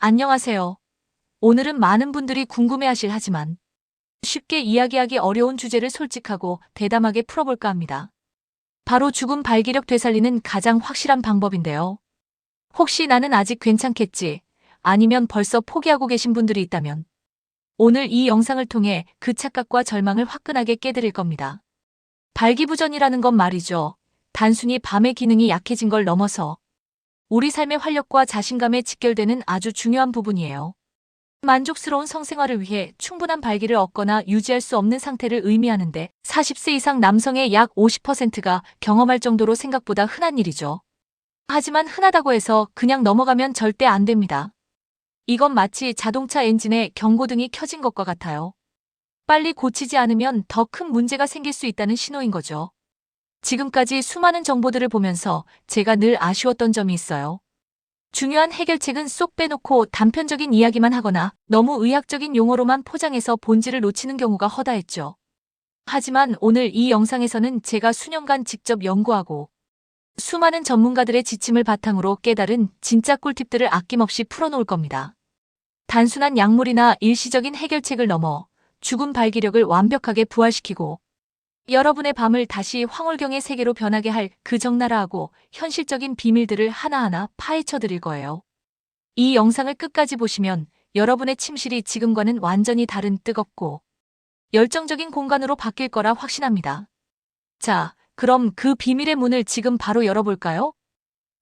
안녕하세요. 오늘은 많은 분들이 궁금해하실 하지만 쉽게 이야기하기 어려운 주제를 솔직하고 대담하게 풀어볼까 합니다. 바로 죽음 발기력 되살리는 가장 확실한 방법인데요. 혹시 나는 아직 괜찮겠지? 아니면 벌써 포기하고 계신 분들이 있다면 오늘 이 영상을 통해 그 착각과 절망을 화끈하게 깨드릴 겁니다. 발기부전이라는 건 말이죠. 단순히 밤의 기능이 약해진 걸 넘어서 우리 삶의 활력과 자신감에 직결되는 아주 중요한 부분이에요. 만족스러운 성생활을 위해 충분한 발기를 얻거나 유지할 수 없는 상태를 의미하는데 40세 이상 남성의 약 50%가 경험할 정도로 생각보다 흔한 일이죠. 하지만 흔하다고 해서 그냥 넘어가면 절대 안 됩니다. 이건 마치 자동차 엔진에 경고등이 켜진 것과 같아요. 빨리 고치지 않으면 더 큰 문제가 생길 수 있다는 신호인 거죠. 지금까지 수많은 정보들을 보면서 제가 늘 아쉬웠던 점이 있어요. 중요한 해결책은 쏙 빼놓고 단편적인 이야기만 하거나 너무 의학적인 용어로만 포장해서 본질을 놓치는 경우가 허다했죠. 하지만 오늘 이 영상에서는 제가 수년간 직접 연구하고 수많은 전문가들의 지침을 바탕으로 깨달은 진짜 꿀팁들을 아낌없이 풀어놓을 겁니다. 단순한 약물이나 일시적인 해결책을 넘어 죽은 발기력을 완벽하게 부활시키고 여러분의 밤을 다시 황홀경의 세계로 변하게 할 그 적나라하고 현실적인 비밀들을 하나하나 파헤쳐 드릴 거예요. 이 영상을 끝까지 보시면 여러분의 침실이 지금과는 완전히 다른 뜨겁고 열정적인 공간으로 바뀔 거라 확신합니다. 자, 그럼 그 비밀의 문을 지금 바로 열어볼까요?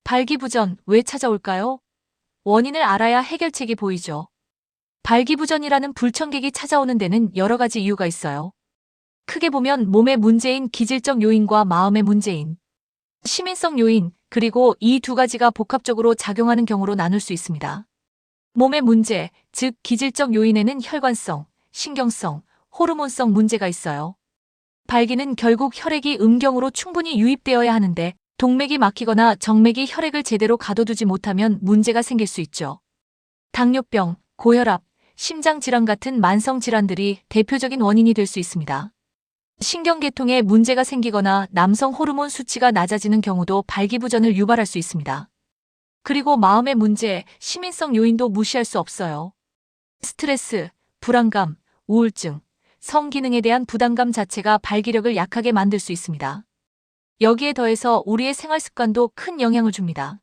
발기부전, 왜 찾아올까요? 원인을 알아야 해결책이 보이죠. 발기부전이라는 불청객이 찾아오는 데는 여러 가지 이유가 있어요. 크게 보면 몸의 문제인 기질적 요인과 마음의 문제인 시민성 요인, 그리고 이 두 가지가 복합적으로 작용하는 경우로 나눌 수 있습니다. 몸의 문제, 즉 기질적 요인에는 혈관성, 신경성, 호르몬성 문제가 있어요. 발기는 결국 혈액이 음경으로 충분히 유입되어야 하는데 동맥이 막히거나 정맥이 혈액을 제대로 가둬두지 못하면 문제가 생길 수 있죠. 당뇨병, 고혈압, 심장질환 같은 만성질환들이 대표적인 원인이 될 수 있습니다. 신경계통에 문제가 생기거나 남성 호르몬 수치가 낮아지는 경우도 발기부전을 유발할 수 있습니다. 그리고 마음의 문제, 시민성 요인도 무시할 수 없어요. 스트레스, 불안감, 우울증, 성기능에 대한 부담감 자체가 발기력을 약하게 만들 수 있습니다. 여기에 더해서 우리의 생활 습관도 큰 영향을 줍니다.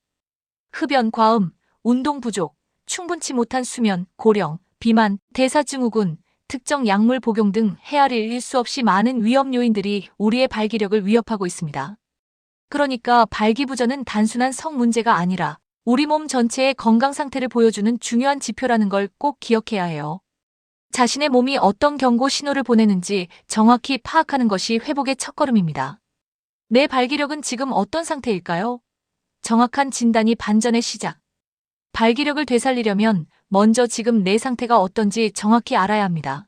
흡연 과음, 운동 부족, 충분치 못한 수면, 고령, 비만, 대사증후군, 특정 약물 복용 등 헤아릴 수 없이 많은 위험 요인들이 우리의 발기력을 위협하고 있습니다. 그러니까 발기부전은 단순한 성 문제가 아니라 우리 몸 전체의 건강 상태를 보여주는 중요한 지표라는 걸 꼭 기억해야 해요. 자신의 몸이 어떤 경고 신호를 보내는지 정확히 파악하는 것이 회복의 첫걸음입니다. 내 발기력은 지금 어떤 상태일까요? 정확한 진단이 반전의 시작. 발기력을 되살리려면 먼저 지금 내 상태가 어떤지 정확히 알아야 합니다.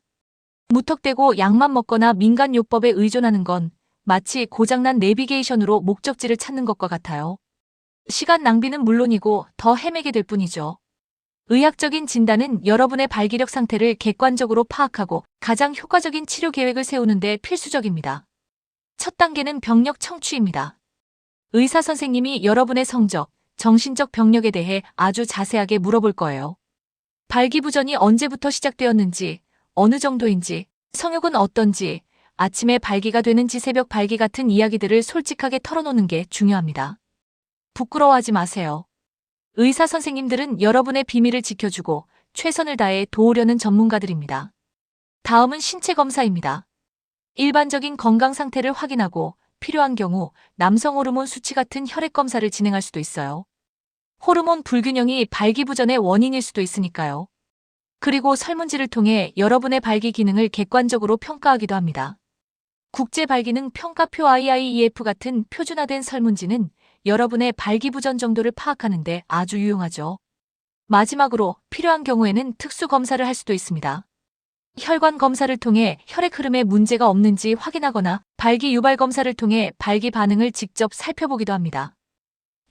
무턱대고 약만 먹거나 민간요법에 의존하는 건 마치 고장난 내비게이션으로 목적지를 찾는 것과 같아요. 시간 낭비는 물론이고 더 헤매게 될 뿐이죠. 의학적인 진단은 여러분의 발기력 상태를 객관적으로 파악하고 가장 효과적인 치료 계획을 세우는 데 필수적입니다. 첫 단계는 병력 청취입니다. 의사 선생님이 여러분의 성적, 정신적 병력에 대해 아주 자세하게 물어볼 거예요. 발기부전이 언제부터 시작되었는지, 어느 정도인지, 성욕은 어떤지, 아침에 발기가 되는지 새벽 발기 같은 이야기들을 솔직하게 털어놓는 게 중요합니다. 부끄러워하지 마세요. 의사 선생님들은 여러분의 비밀을 지켜주고 최선을 다해 도우려는 전문가들입니다. 다음은 신체 검사입니다. 일반적인 건강 상태를 확인하고 필요한 경우 남성 호르몬 수치 같은 혈액 검사를 진행할 수도 있어요. 호르몬 불균형이 발기부전의 원인일 수도 있으니까요. 그리고 설문지를 통해 여러분의 발기 기능을 객관적으로 평가하기도 합니다. 국제 발기능 평가표 IIEF 같은 표준화된 설문지는 여러분의 발기부전 정도를 파악하는 데 아주 유용하죠. 마지막으로 필요한 경우에는 특수 검사를 할 수도 있습니다. 혈관 검사를 통해 혈액 흐름에 문제가 없는지 확인하거나 발기 유발 검사를 통해 발기 반응을 직접 살펴보기도 합니다.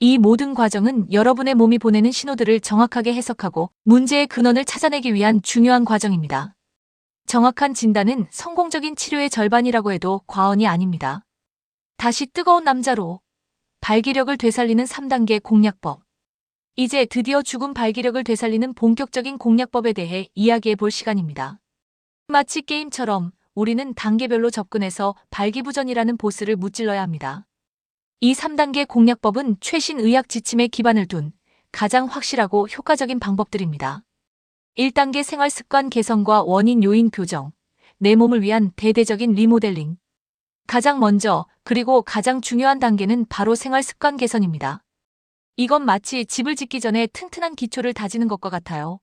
이 모든 과정은 여러분의 몸이 보내는 신호들을 정확하게 해석하고 문제의 근원을 찾아내기 위한 중요한 과정입니다. 정확한 진단은 성공적인 치료의 절반이라고 해도 과언이 아닙니다. 다시 뜨거운 남자로 발기력을 되살리는 3단계 공략법. 이제 드디어 죽은 발기력을 되살리는 본격적인 공략법에 대해 이야기해 볼 시간입니다. 마치 게임처럼 우리는 단계별로 접근해서 발기부전이라는 보스를 무찔러야 합니다. 이 3단계 공략법은 최신 의학 지침에 기반을 둔 가장 확실하고 효과적인 방법들입니다. 1단계 생활습관 개선과 원인 요인 교정, 내 몸을 위한 대대적인 리모델링. 가장 먼저 그리고 가장 중요한 단계는 바로 생활습관 개선입니다. 이건 마치 집을 짓기 전에 튼튼한 기초를 다지는 것과 같아요.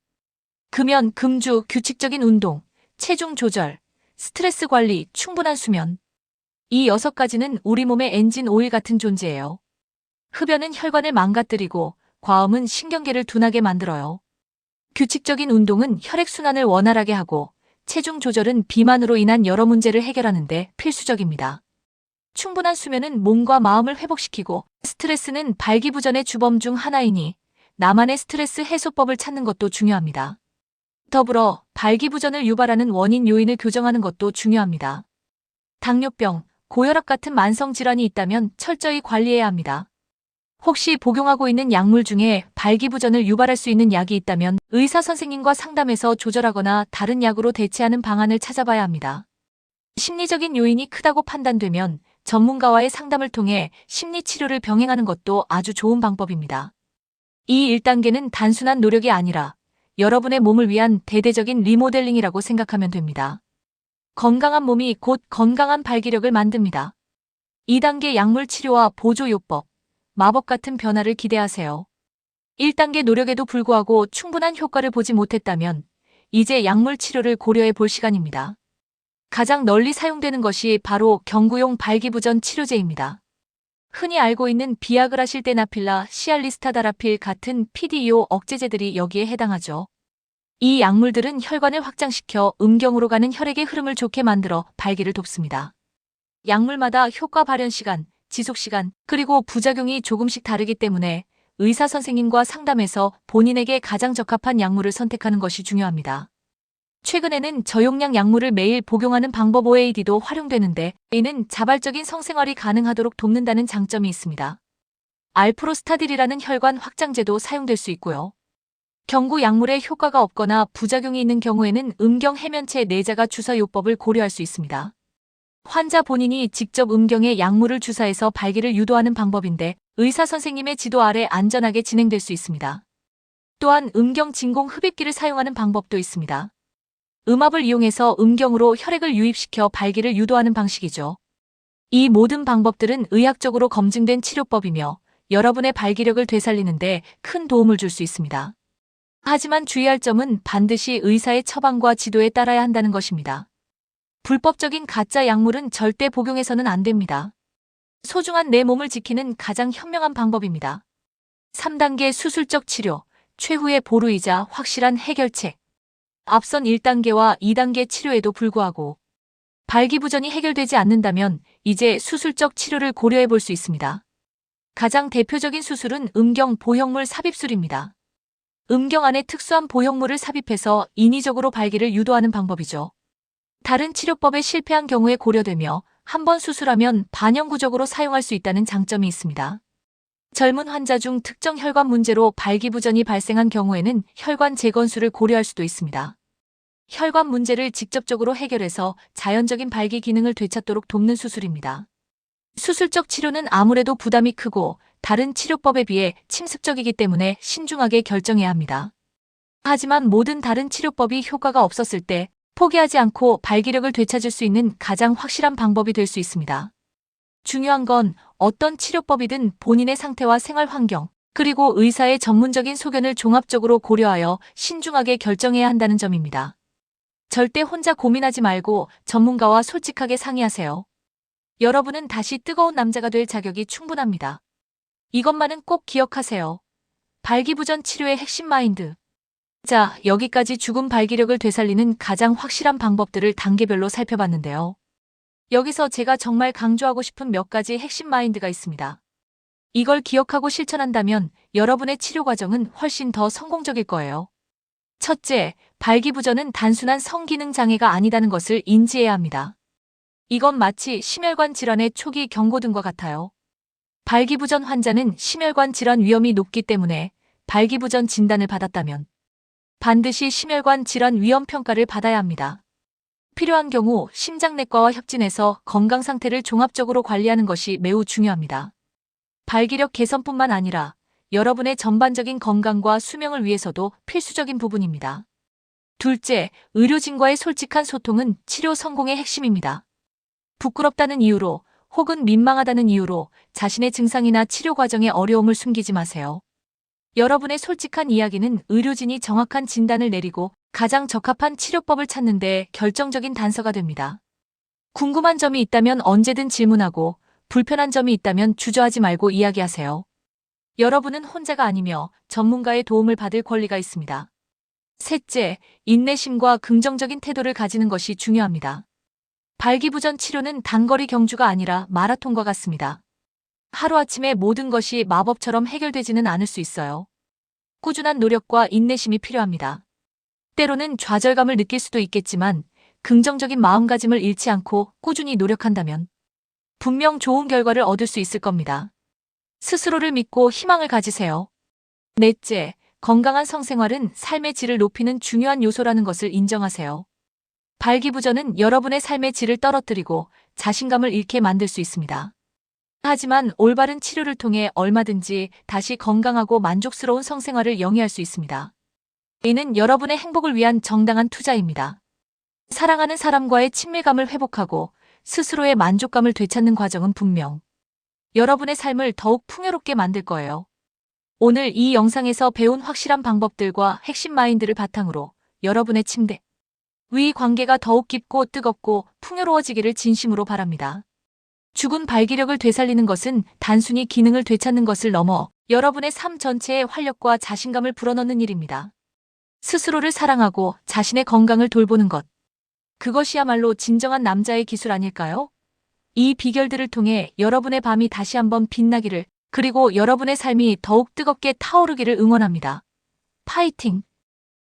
금연, 금주, 규칙적인 운동, 체중 조절, 스트레스 관리, 충분한 수면. 이 6가지는 우리 몸의 엔진 오일 같은 존재예요. 흡연은 혈관을 망가뜨리고 과음은 신경계를 둔하게 만들어요. 규칙적인 운동은 혈액순환을 원활하게 하고 체중 조절은 비만으로 인한 여러 문제를 해결하는데 필수적입니다. 충분한 수면은 몸과 마음을 회복시키고 스트레스는 발기부전의 주범 중 하나이니 나만의 스트레스 해소법을 찾는 것도 중요합니다. 더불어 발기부전을 유발하는 원인 요인을 교정하는 것도 중요합니다. 당뇨병, 고혈압 같은 만성질환이 있다면 철저히 관리해야 합니다. 혹시 복용하고 있는 약물 중에 발기부전을 유발할 수 있는 약이 있다면 의사 선생님과 상담해서 조절하거나 다른 약으로 대체하는 방안을 찾아봐야 합니다. 심리적인 요인이 크다고 판단되면 전문가와의 상담을 통해 심리치료를 병행하는 것도 아주 좋은 방법입니다. 이 1단계는 단순한 노력이 아니라 여러분의 몸을 위한 대대적인 리모델링이라고 생각하면 됩니다. 건강한 몸이 곧 건강한 발기력을 만듭니다. 2단계 약물 치료와 보조요법, 마법 같은 변화를 기대하세요. 1단계 노력에도 불구하고 충분한 효과를 보지 못했다면 이제 약물 치료를 고려해 볼 시간입니다. 가장 널리 사용되는 것이 바로 경구용 발기부전 치료제입니다. 흔히 알고 있는 비아그라 실데나필라, 시알리스타다라필 같은 PDEO 억제제들이 여기에 해당하죠. 이 약물들은 혈관을 확장시켜 음경으로 가는 혈액의 흐름을 좋게 만들어 발기를 돕습니다. 약물마다 효과 발현 시간, 지속 시간, 그리고 부작용이 조금씩 다르기 때문에 의사 선생님과 상담해서 본인에게 가장 적합한 약물을 선택하는 것이 중요합니다. 최근에는 저용량 약물을 매일 복용하는 방법 OAD도 활용되는데 이는 자발적인 성생활이 가능하도록 돕는다는 장점이 있습니다. 알프로스타딜이라는 혈관 확장제도 사용될 수 있고요. 경구 약물에 효과가 없거나 부작용이 있는 경우에는 음경 해면체 내자가 주사요법을 고려할 수 있습니다. 환자 본인이 직접 음경에 약물을 주사해서 발기를 유도하는 방법인데 의사 선생님의 지도 아래 안전하게 진행될 수 있습니다. 또한 음경 진공 흡입기를 사용하는 방법도 있습니다. 음압을 이용해서 음경으로 혈액을 유입시켜 발기를 유도하는 방식이죠. 이 모든 방법들은 의학적으로 검증된 치료법이며 여러분의 발기력을 되살리는데 큰 도움을 줄 수 있습니다. 하지만 주의할 점은 반드시 의사의 처방과 지도에 따라야 한다는 것입니다. 불법적인 가짜 약물은 절대 복용해서는 안 됩니다. 소중한 내 몸을 지키는 가장 현명한 방법입니다. 3단계 수술적 치료, 최후의 보루이자 확실한 해결책. 앞선 1단계와 2단계 치료에도 불구하고 발기부전이 해결되지 않는다면 이제 수술적 치료를 고려해 볼 수 있습니다. 가장 대표적인 수술은 음경 보형물 삽입술입니다. 음경 안에 특수한 보형물을 삽입해서 인위적으로 발기를 유도하는 방법이죠. 다른 치료법에 실패한 경우에 고려되며 한 번 수술하면 반영구적으로 사용할 수 있다는 장점이 있습니다. 젊은 환자 중 특정 혈관 문제로 발기부전이 발생한 경우에는 혈관 재건수를 고려할 수도 있습니다. 혈관 문제를 직접적으로 해결해서 자연적인 발기 기능을 되찾도록 돕는 수술입니다. 수술적 치료는 아무래도 부담이 크고 다른 치료법에 비해 침습적이기 때문에 신중하게 결정해야 합니다. 하지만 모든 다른 치료법이 효과가 없었을 때 포기하지 않고 발기력을 되찾을 수 있는 가장 확실한 방법이 될 수 있습니다. 중요한 건 어떤 치료법이든 본인의 상태와 생활 환경, 그리고 의사의 전문적인 소견을 종합적으로 고려하여 신중하게 결정해야 한다는 점입니다. 절대 혼자 고민하지 말고 전문가와 솔직하게 상의하세요. 여러분은 다시 뜨거운 남자가 될 자격이 충분합니다. 이것만은 꼭 기억하세요. 발기부전 치료의 핵심 마인드. 자, 여기까지 죽은 발기력을 되살리는 가장 확실한 방법들을 단계별로 살펴봤는데요. 여기서 제가 정말 강조하고 싶은 몇 가지 핵심 마인드가 있습니다. 이걸 기억하고 실천한다면 여러분의 치료 과정은 훨씬 더 성공적일 거예요. 첫째, 발기부전은 단순한 성기능 장애가 아니다는 것을 인지해야 합니다. 이건 마치 심혈관 질환의 초기 경고 등과 같아요. 발기부전 환자는 심혈관 질환 위험이 높기 때문에 발기부전 진단을 받았다면 반드시 심혈관 질환 위험 평가를 받아야 합니다. 필요한 경우 심장내과와 협진해서 건강 상태를 종합적으로 관리하는 것이 매우 중요합니다. 발기력 개선뿐만 아니라 여러분의 전반적인 건강과 수명을 위해서도 필수적인 부분입니다. 둘째, 의료진과의 솔직한 소통은 치료 성공의 핵심입니다. 부끄럽다는 이유로 혹은 민망하다는 이유로 자신의 증상이나 치료 과정의 어려움을 숨기지 마세요. 여러분의 솔직한 이야기는 의료진이 정확한 진단을 내리고 가장 적합한 치료법을 찾는 데 결정적인 단서가 됩니다. 궁금한 점이 있다면 언제든 질문하고 불편한 점이 있다면 주저하지 말고 이야기하세요. 여러분은 혼자가 아니며 전문가의 도움을 받을 권리가 있습니다. 셋째, 인내심과 긍정적인 태도를 가지는 것이 중요합니다. 발기부전 치료는 단거리 경주가 아니라 마라톤과 같습니다. 하루아침에 모든 것이 마법처럼 해결되지는 않을 수 있어요. 꾸준한 노력과 인내심이 필요합니다. 때로는 좌절감을 느낄 수도 있겠지만 긍정적인 마음가짐을 잃지 않고 꾸준히 노력한다면 분명 좋은 결과를 얻을 수 있을 겁니다. 스스로를 믿고 희망을 가지세요. 넷째, 건강한 성생활은 삶의 질을 높이는 중요한 요소라는 것을 인정하세요. 발기부전은 여러분의 삶의 질을 떨어뜨리고 자신감을 잃게 만들 수 있습니다. 하지만 올바른 치료를 통해 얼마든지 다시 건강하고 만족스러운 성생활을 영위할 수 있습니다. 이는 여러분의 행복을 위한 정당한 투자입니다. 사랑하는 사람과의 친밀감을 회복하고 스스로의 만족감을 되찾는 과정은 분명 여러분의 삶을 더욱 풍요롭게 만들 거예요. 오늘 이 영상에서 배운 확실한 방법들과 핵심 마인드를 바탕으로 여러분의 침대 위 관계가 더욱 깊고 뜨겁고 풍요로워지기를 진심으로 바랍니다. 죽은 발기력을 되살리는 것은 단순히 기능을 되찾는 것을 넘어 여러분의 삶 전체에 활력과 자신감을 불어넣는 일입니다. 스스로를 사랑하고 자신의 건강을 돌보는 것. 그것이야말로 진정한 남자의 기술 아닐까요? 이 비결들을 통해 여러분의 밤이 다시 한번 빛나기를, 그리고 여러분의 삶이 더욱 뜨겁게 타오르기를 응원합니다. 파이팅!